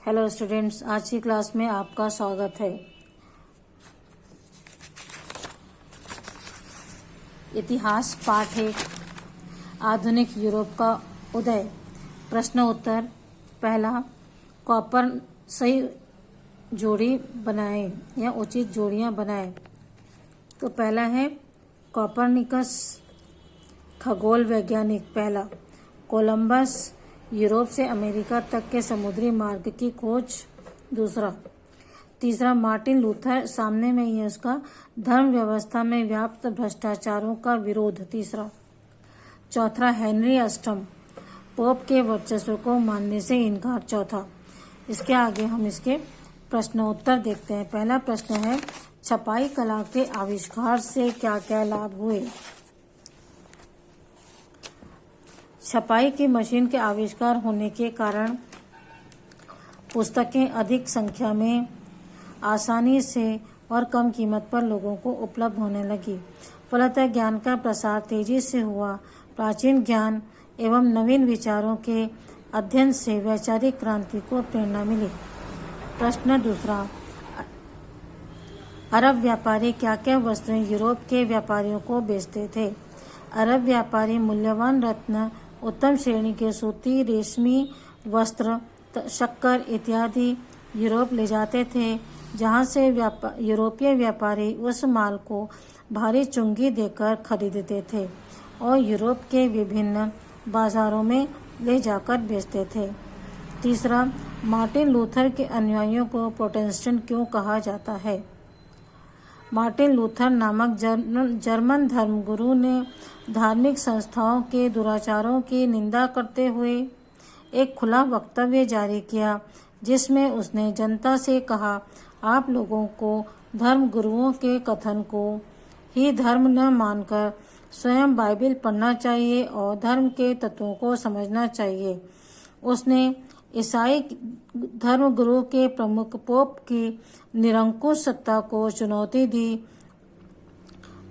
Hello students, आज की class में आपका स्वागत है। इतिहास पाठ 1, आधुनिक यूरोप का उदय। प्रश्न उत्तर। पहला, कॉपर सही जोड़ी बनाए या उचित जोड़ियां बनाए। तो पहला है कोपरनिकस, खगोल वैज्ञानिक। पहला, कोलंबस, यूरोप से अमेरिका तक के समुद्री मार्ग की खोज। दूसरा, तीसरा, मार्टिन लूथर, सामने में ही है उसका, धर्म व्यवस्था में व्याप्त भ्रष्टाचारों का विरोध। तीसरा। चौथा, हेनरी अष्टम, पोप के वर्चस्व को मानने से इनकार। चौथा। इसके आगे हम इसके प्रश्नोत्तर देखते हैं। पहला प्रश्न है, छपाई कला के आविष्कार से क्या क्या लाभ हुए। छपाई की मशीन के आविष्कार होने के कारण पुस्तकें अधिक संख्या में, आसानी से और कम कीमत पर लोगों को उपलब्ध होने लगी। फलतः ज्ञान का प्रसार तेजी से हुआ। प्राचीन ज्ञान एवं नवीन विचारों के अध्ययन से वैचारिक क्रांति को प्रेरणा मिली। प्रश्न दूसरा, अरब व्यापारी क्या क्या वस्तुएं यूरोप के व्यापारियों को बेचते थे। अरब व्यापारी मूल्यवान रत्न, उत्तम श्रेणी के सूती रेशमी वस्त्र, शक्कर इत्यादि यूरोप ले जाते थे, जहां से यूरोपीय व्यापारी उस माल को भारी चुंगी देकर खरीदते थे और यूरोप के विभिन्न बाजारों में ले जाकर बेचते थे। तीसरा, मार्टिन लूथर के अनुयायियों को प्रोटेस्टेंट क्यों कहा जाता है। मार्टिन लूथर नामक जर्मन धर्मगुरु ने धार्मिक संस्थाओं के दुराचारों की निंदा करते हुए एक खुला वक्तव्य जारी किया, जिसमें उसने जनता से कहा, आप लोगों को धर्मगुरुओं के कथन को ही धर्म न मानकर स्वयं बाइबिल पढ़ना चाहिए और धर्म के तत्वों को समझना चाहिए। उसने ईसाई धर्मगुरु के प्रमुख पोप की निरंकुश सत्ता को चुनौती दी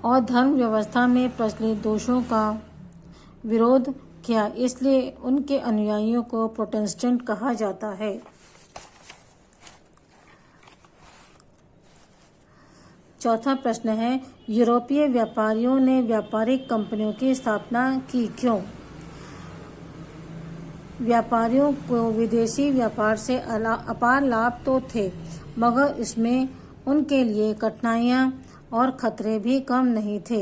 और धर्म व्यवस्था में प्रचलित दोषों का विरोध किया। इसलिए उनके अनुयायियों को प्रोटेस्टेंट कहा जाता है। चौथा प्रश्न है, यूरोपीय व्यापारियों ने व्यापारिक कंपनियों की स्थापना की क्यों। व्यापारियों को विदेशी व्यापार से अपार लाभ तो थे, मगर इसमें उनके लिए कठिनाइयां और खतरे भी कम नहीं थे।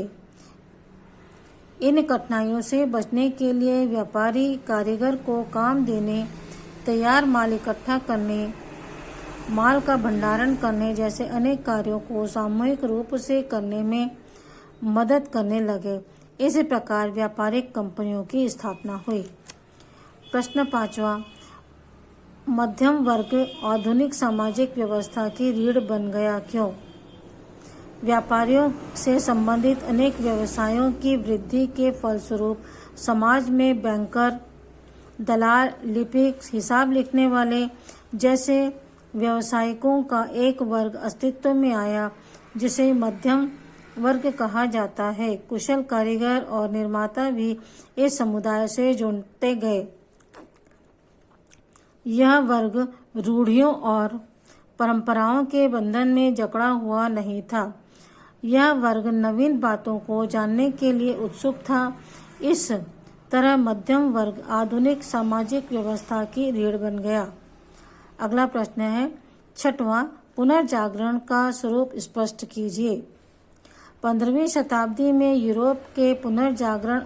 इन कठिनाइयों से बचने के लिए व्यापारी कारीगर को काम देने, तैयार माल इकट्ठा करने, माल का भंडारण करने जैसे अनेक कार्यों को सामूहिक रूप से करने में मदद करने लगे। इस प्रकार व्यापारिक कंपनियों की स्थापना हुई। प्रश्न पांचवा, मध्यम वर्ग आधुनिक सामाजिक व्यवस्था की रीढ़ बन गया क्यों। व्यापारियों से संबंधित अनेक व्यवसायों की वृद्धि के फलस्वरूप समाज में बैंकर, दलाल, लिपिक, हिसाब लिखने वाले जैसे व्यावसायिकों का एक वर्ग अस्तित्व में आया, जिसे मध्यम वर्ग कहा जाता है। कुशल कारीगर और निर्माता भी इस समुदाय से जुड़ते गए। यह वर्ग रूढ़ियों और परंपराओं के बंधन में जकड़ा हुआ नहीं था। यह वर्ग नवीन बातों को जानने के लिए उत्सुक था। इस तरह मध्यम वर्ग आधुनिक सामाजिक व्यवस्था की रीढ़ बन गया। अगला प्रश्न है, छठवां, पुनर्जागरण का स्वरूप स्पष्ट कीजिए। 15वीं शताब्दी में यूरोप के पुनर्जागरण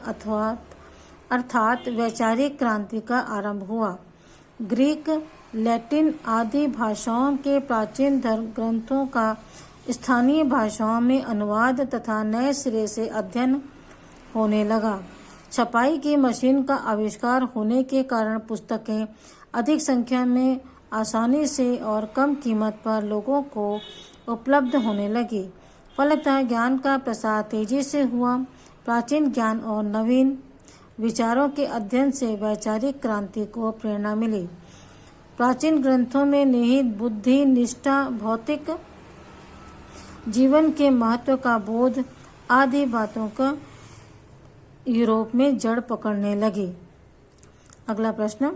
अर्थात वैचारिक क्रांति का आरंभ हुआ। ग्रीक, लैटिन आदि भाषाओं के प्राचीन ग्रंथों का स्थानीय भाषाओं में अनुवाद तथा नए सिरे से अध्ययन होने लगा। छपाई की मशीन का आविष्कार होने के कारण पुस्तकें अधिक संख्या में, आसानी से और कम कीमत पर लोगों को उपलब्ध होने लगी। फलतः ज्ञान का प्रसार तेजी से हुआ। प्राचीन ज्ञान और नवीन विचारों के अध्ययन से वैचारिक क्रांति को प्रेरणा मिली। प्राचीन ग्रंथों में निहित बुद्धि, निष्ठा, भौतिक जीवन के महत्व का बोध आदि बातों का यूरोप में जड़ पकड़ने लगी। अगला प्रश्न,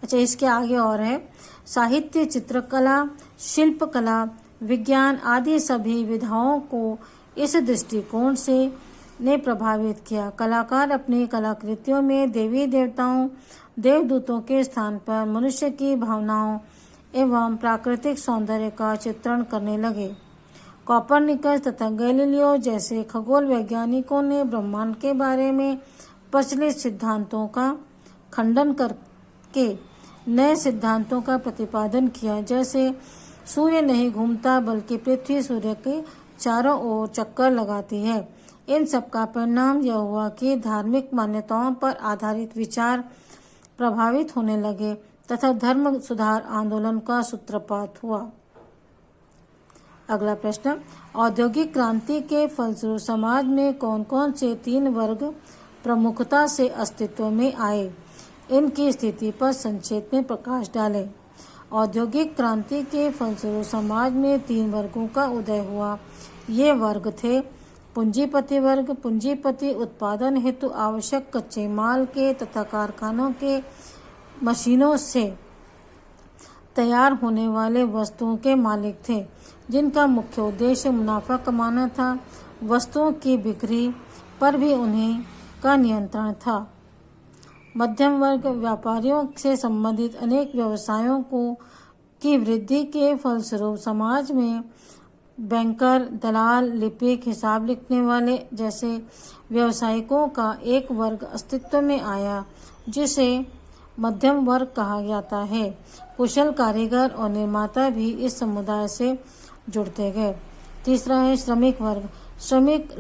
अच्छा, इसके आगे और है, साहित्य, चित्रकला, शिल्पकला, विज्ञान आदि सभी विधाओं को इस दृष्टिकोण से ने प्रभावित किया। कलाकार अपनी कलाकृतियों में देवी देवताओं, देवदूतों के स्थान पर मनुष्य की भावनाओं एवं प्राकृतिक सौंदर्य का चित्रण करने लगे। कोपरनिकस तथा गैलीलियो जैसे खगोल वैज्ञानिकों ने ब्रह्मांड के बारे में प्रचलित सिद्धांतों का खंडन करके नए सिद्धांतों का प्रतिपादन किया, जैसे सूर्य नहीं घूमता बल्कि पृथ्वी सूर्य के चारों ओर चक्कर लगाती है। इन सब का परिणाम यह हुआ कि धार्मिक मान्यताओं पर आधारित विचार प्रभावित होने लगे तथा धर्म सुधार आंदोलन का सूत्रपात हुआ। अगला प्रश्न, औद्योगिक क्रांति के फलस्वरूप समाज में कौन कौन से 3 वर्ग प्रमुखता से अस्तित्व में आए? इनकी स्थिति पर संक्षेप में प्रकाश डालें। औद्योगिक क्रांति के फलस्वरूप समाज में 3 वर्गों का उदय हुआ। ये वर्ग थे: पूंजीपति वर्ग। पूंजीपति उत्पादन हेतु आवश्यक कच्चे माल के तथा कारखानों के मशीनों से तैयार होने वाले वस्तुओं के मालिक थे, जिनका मुख्य उद्देश्य मुनाफा कमाना था। वस्तुओं की बिक्री पर भी उन्हीं का नियंत्रण था। मध्यम वर्ग व्यापारियों से संबंधित अनेक व्यवसायों की वृद्धि के फलस्वरूप समाज में बैंकर, दलाल, लिपिक, हिसाब लिखने वाले जैसे व्यवसायिकों का एक वर्ग अस्तित्व में आया, जिसे मध्यम वर्ग कहा जाता है। कुशल कारीगर और निर्माता भी इस समुदाय से जुड़ते गए। तीसरा है श्रमिक वर्ग। श्रमिक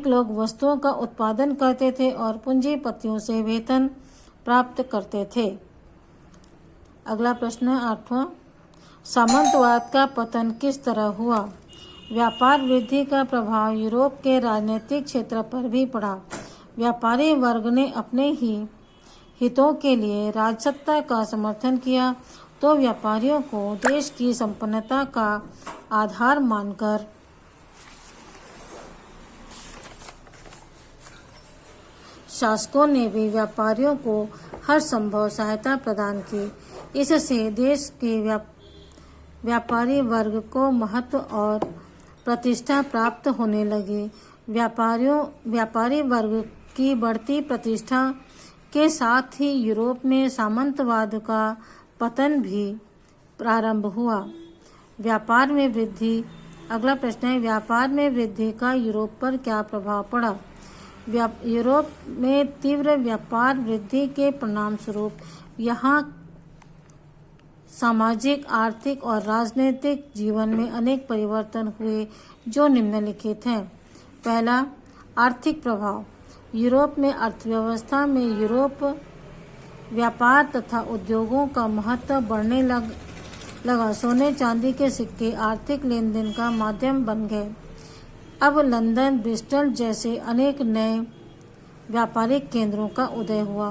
लोग वस्तुओं का उत्पादन करते थे और पूंजीपतियों से वेतन प्राप्त करते थे। अगला प्रश्न 8वां, सामंतवाद का पतन किस तरह हुआ? व्यापार वृद्धि का प्रभाव यूरोप के राजनीतिक क्षेत्र पर भी पड़ा। व्यापारी वर्ग ने अपने ही हितों के लिए राजसत्ता का समर्थन किया, तो व्यापारियों को देश की संपन्नता का आधार मानकर शासकों ने भी व्यापारियों को हर संभव सहायता प्रदान की। इससे देश के व्यापारी वर्ग को महत्व और प्रतिष्ठा प्राप्त होने लगी। व्यापारी वर्ग की बढ़ती प्रतिष्ठा के साथ ही यूरोप में सामंतवाद का पतन भी प्रारंभ हुआ। व्यापार में वृद्धि। अगला प्रश्न है, व्यापार में वृद्धि का यूरोप पर क्या प्रभाव पड़ा? यूरोप में तीव्र व्यापार वृद्धि के परिणाम स्वरूप यहाँ सामाजिक, आर्थिक और राजनीतिक जीवन में अनेक परिवर्तन हुए, जो निम्नलिखित हैं। पहला, आर्थिक प्रभाव। यूरोप में अर्थव्यवस्था में यूरोप व्यापार तथा उद्योगों का महत्व बढ़ने लगा। सोने चांदी के सिक्के आर्थिक लेन देन का माध्यम बन गए। अब लंदन, ब्रिस्टल जैसे अनेक नए व्यापारिक केंद्रों का उदय हुआ।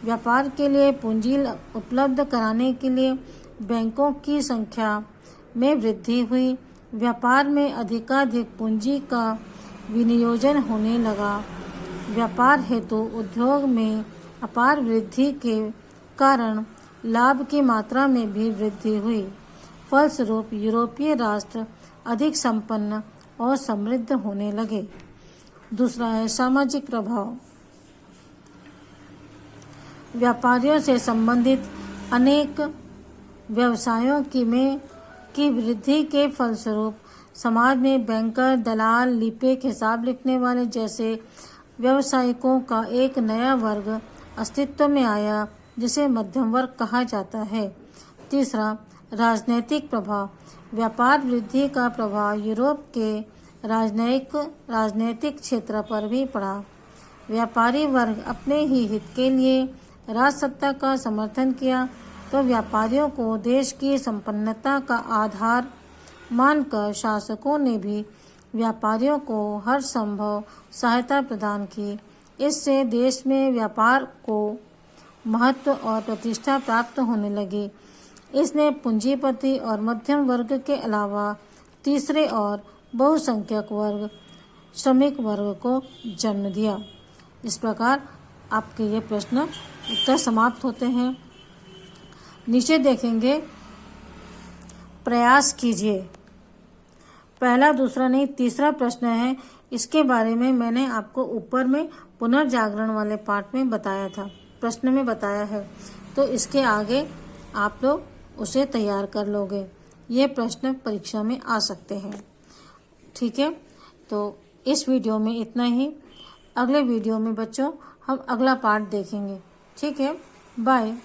व्यापार के लिए पूंजी उपलब्ध कराने के लिए बैंकों की संख्या में वृद्धि हुई। व्यापार में अधिकाधिक पूंजी का विनियोजन होने लगा। व्यापार हेतु उद्योग में अपार वृद्धि के कारण लाभ की मात्रा में भी वृद्धि हुई। फलस्वरूप यूरोपीय राष्ट्र अधिक संपन्न और समृद्ध होने लगे। दूसरा है सामाजिक प्रभाव। व्यापारियों से संबंधित अनेक व्यवसायों की वृद्धि के फलस्वरूप समाज में बैंकर, दलाल, लिपिक, हिसाब लिखने वाले जैसे व्यवसायिकों का एक नया वर्ग अस्तित्व में आया, जिसे मध्यम वर्ग कहा जाता है। तीसरा, राजनैतिक प्रभाव। व्यापार वृद्धि का प्रभाव यूरोप के राजनैतिक क्षेत्र पर भी पड़ा। व्यापारी वर्ग अपने ही हित के लिए राजसत्ता का समर्थन किया, तो व्यापारियों को देश की संपन्नता का आधार मानकर शासकों ने भी व्यापारियों को हर संभव सहायता प्रदान की। इससे देश में व्यापार को महत्व और प्रतिष्ठा प्राप्त होने लगी। इसने पूंजीपति और मध्यम वर्ग के अलावा तीसरे और बहुसंख्यक वर्ग, श्रमिक वर्ग को जन्म दिया। इस प्रकार आपके ये प्रश्न उत्तर समाप्त होते हैं। नीचे देखेंगे, प्रयास कीजिए। पहला, दूसरा नहीं, तीसरा प्रश्न है। इसके बारे में मैंने आपको ऊपर में पुनर्जागरण वाले पार्ट में बताया था, प्रश्न में बताया है, तो इसके आगे आप लोग उसे तैयार कर लोगे। ये प्रश्न परीक्षा में आ सकते हैं। ठीक है, तो इस वीडियो में इतना ही। अगले वीडियो में बच्चों हम अगला पार्ट देखेंगे। ठीक है, बाय।